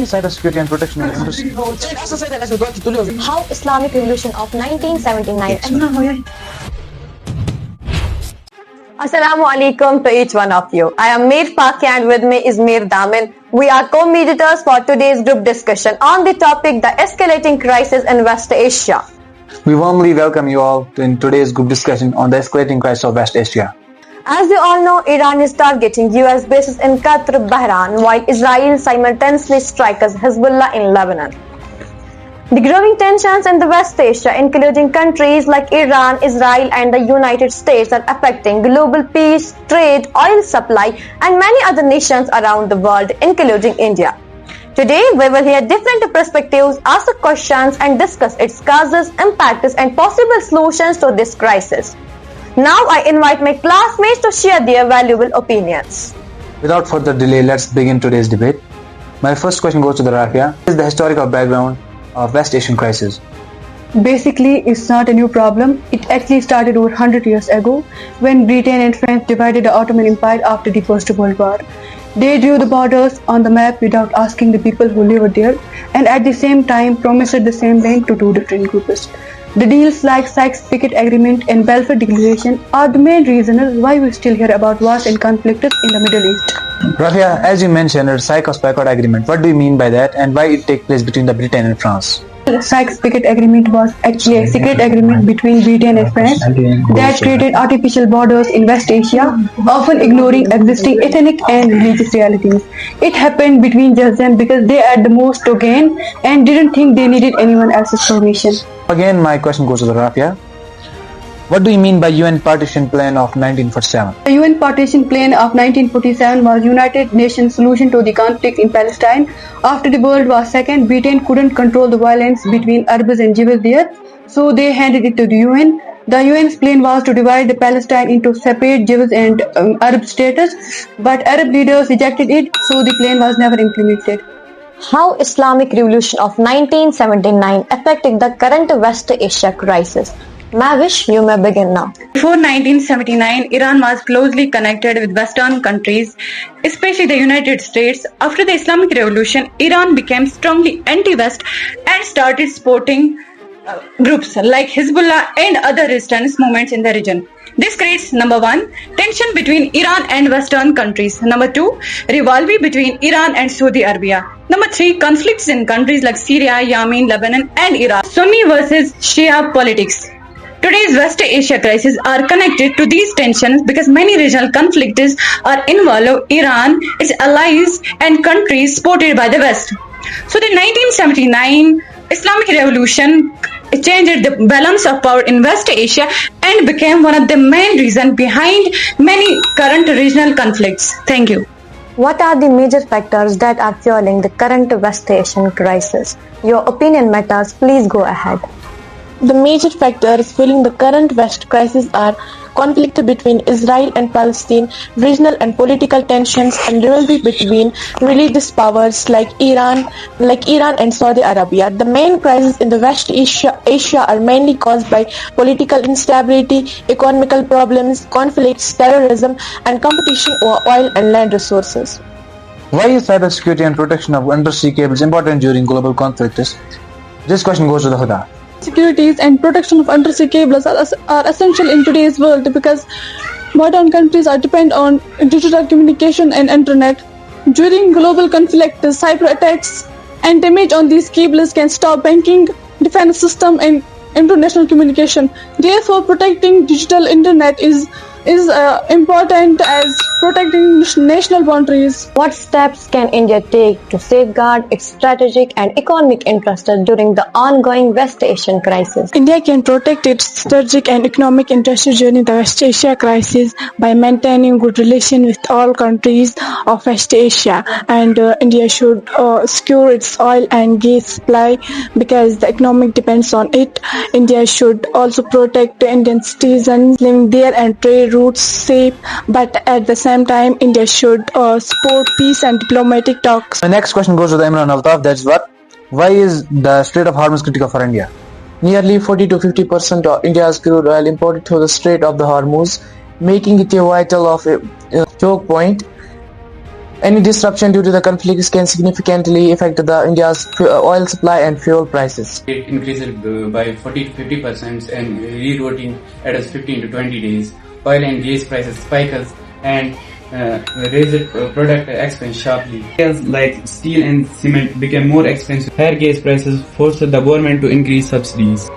Cybersecurity and protection of industry. How Islamic Revolution of 1979. Assalamu alaikum to each one of you. I am Mir Faki and with me is Mir Damin. We are co-mediators for today's group discussion on the topic the escalating crisis in West Asia. We warmly welcome you all in today's group discussion on the escalating crisis of West Asia. As you all know, Iran is targeting US bases in Qatar, Bahrain, while Israel simultaneously strikes Hezbollah in Lebanon. The growing tensions in the West Asia, including countries like Iran, Israel and the United States, are affecting global peace, trade, oil supply and many other nations around the world, including India. Today, we will hear different perspectives, ask questions and discuss its causes, impacts and possible solutions to this crisis. Now I invite my classmates to share their valuable opinions. Without further delay, let's begin today's debate. My first question goes to the Rafia. What is the historical background of West Asian crisis? Basically, it's not a new problem. It actually started over 100 years ago when Britain and France divided the Ottoman Empire after the First World War. They drew the borders on the map without asking the people who lived there and at the same time promised the same land to two different groups. The deals like Sykes-Picot Agreement and Balfour Declaration are the main reasons why we still hear about wars and conflicts in the Middle East. Rafia, as you mentioned, the Sykes-Picot Agreement. What do you mean by that and why it take place between the Britain and France? The Sykes-Picot Agreement was actually a secret agreement between Britain and France that created artificial borders in West Asia, often ignoring existing ethnic and religious realities. It happened between just them because they had the most to gain and didn't think they needed anyone else's permission. Again, my question goes to the Rafia. What do you mean by UN Partition Plan of 1947? The UN Partition Plan of 1947 was United Nations solution to the conflict in Palestine. After the World War II, Britain couldn't control the violence between Arabs and Jews there, so they handed it to the UN. The UN's plan was to divide the Palestine into separate Jews and Arab states, but Arab leaders rejected it, so the plan was never implemented. How Islamic Revolution of 1979 affected the current West Asia crisis. Mavish, you may begin now. Before 1979, Iran was closely connected with Western countries, especially the United States. After the Islamic Revolution, Iran became strongly anti-West and started supporting groups like Hezbollah and other resistance movements in the region. This creates, number one, tension between Iran and Western countries. Number two, rivalry between Iran and Saudi Arabia. Number three, conflicts in countries like Syria, Yemen, Lebanon and Iraq. Sunni versus Shia politics. Today's West Asia crisis are connected to these tensions because many regional conflicts are involved Iran, its allies and countries supported by the West. So the 1979 Islamic Revolution changed the balance of power in West Asia and became one of the main reasons behind many current regional conflicts. Thank you. What are the major factors that are fueling the current West Asian crisis? Your opinion matters, please go ahead. The major factors fueling the current West crisis are conflict between Israel and Palestine, regional and political tensions, and rivalry between religious powers like Iran and Saudi Arabia. The main crises in the West Asia are mainly caused by political instability, economical problems, conflicts, terrorism, and competition over oil and land resources. Why is cybersecurity and protection of undersea cables important during global conflicts? This question goes to the Huda. Securities and protection of undersea cables are essential in today's world because modern countries are dependent on digital communication and internet. During global conflict, cyber attacks and damage on these cables can stop banking, defense system and international communication. Therefore, protecting digital internet is important as protecting national boundaries. What steps can India take to safeguard its strategic and economic interests during the ongoing West Asian crisis? India can protect its strategic and economic interests during the West Asia crisis by maintaining good relations with all countries of West Asia, and India should secure its oil and gas supply because the economic depends on it. India should also protect Indian citizens living there and trade routes safe, but at the same time India should support peace and diplomatic talks. My next question goes to the Imran Altaf. That's what? Why is the Strait of Hormuz critical for India? Nearly 40 to 50% of India's crude oil imported through the Strait of the Hormuz, making it a vital of choke point. Any disruption due to the conflicts can significantly affect India's oil supply and fuel prices. It increased by 40 to 50% and rerouting at 15 to 20 days. Oil and gas prices spikes and raised product expense sharply. Materials like steel and cement became more expensive. Higher gas prices forced the government to increase subsidies.